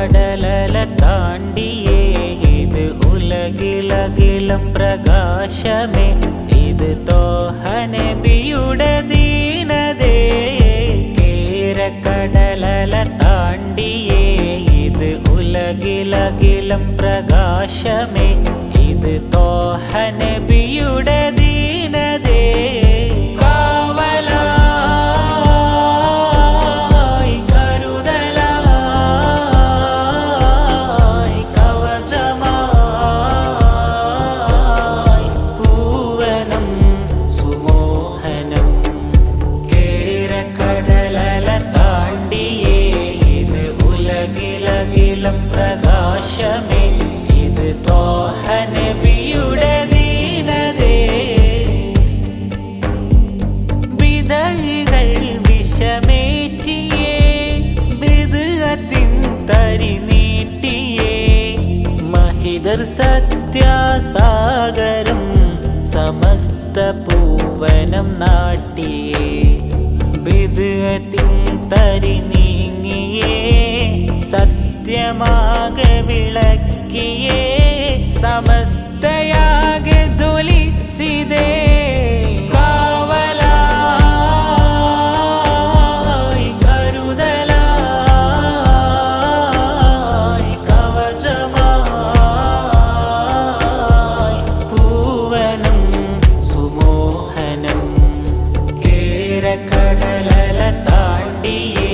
കടലല താണ്ടിയേ ഇത് ഉലകിലകിലം പ്രകാശമേ ഇത് ത്വാഹ നബിയുടെ ദീനതേ കേരക്കടലല താണ്ടിയേ ഇത് ഉലകിലകിലം പ്രകാശമേ ഇത് ത്വാഹ നബിയുടെ ദീനതേ പ്രകാശമേ ഇത് ത്വാഹ നബിയുടെ ദീനതേ വിതഴികൾ വിഷമേറ്റിയേ ബിദ്അത്തിൻ തരി നീട്ടിയേ മഹിതർ സത്യാസാഗരം സമസ്ത പൂവനം നാട്ടിയേ ബിദ്അത്തിൻ തരി നീങ്ങിയേ സത്യമാകെ വിളക്കിയേ സമസ്തയാകെ ജ്വലിച്ചിതേ കാവലായി കരുതലായി കവചമായി പൂവനം സുമോഹനം കേരക്കടലല താണ്ടിയേ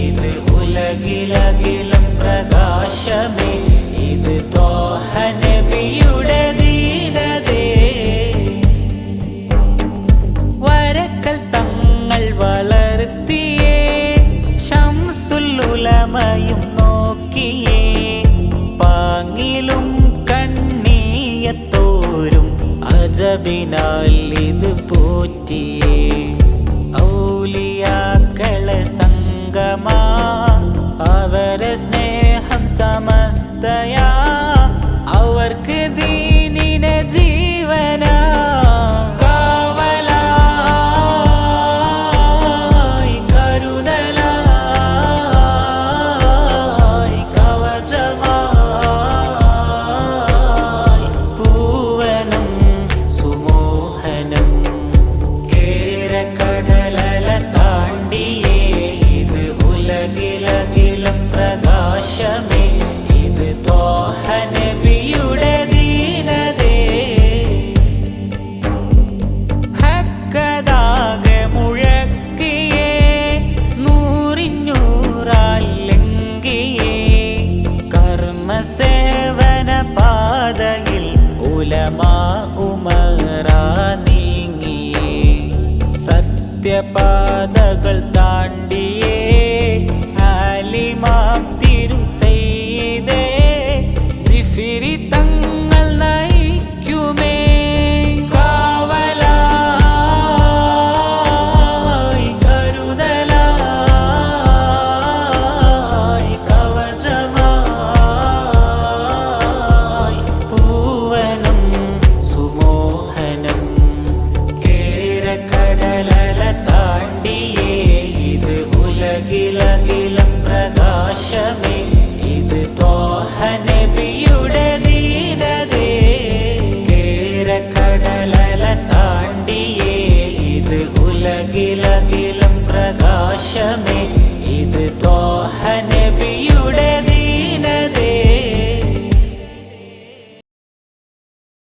ഇത് ഉലകിലകിലം പ്രകാശമേ ഇത് ത്വാഹ നബിയുടെ ദീനതേ വരക്കൽ തങ്ങൾ വളർത്തിയേ ശംസുൽ ഉലമയും നോക്കിയേ പാങ്ങിലും കണ്ണീയത്തോരും അജബിനാൽ ഇത് പോറ്റിയേ ഔലിയാക്കളെ സംഗമാ അവരെ സ്നേഹം സമസ്തയാ അവർക്ക് ദീനിനെ ജീവനാ കാവലായി കരുതലായി കവചമായി പൂവനം സുമോഹനം കേരക്കടലല താണ്ടിയേ ഇത് ഉലകിലകിലം പ്രകാശമേ ഇത് ത്വാഹ നബിയുടെ ദീനതേ ഹക്കതാകെ മുഴക്കിയേ നൂറിഞ്ഞൂറാലെങ്കിയേ കർമ്മസേവന പാതയിൽ ഉലമാ ഉമറാ നീങ്ങിയേ സത്യപാതകൾ താണ്ടിയേ ആലിമാം തിരുസയ്യിദേ ജിഫിരി തങ്ങൾ നയിക്കുമേ കാവലായി കരുതലായി കവചമായി പൂവനം സുമോഹനം കേരക്കടലല താണ്ടിയേ ഇത് ഉലകിലകിലം പ്രകാശമേ ഇത് ത്വാഹ നബിയുടെ ദീനതേ കേരക്കടലല താണ്ടിയേ ഇത് ഉലകിലകിലം പ്രകാശമേ ഇത് ത്വാഹ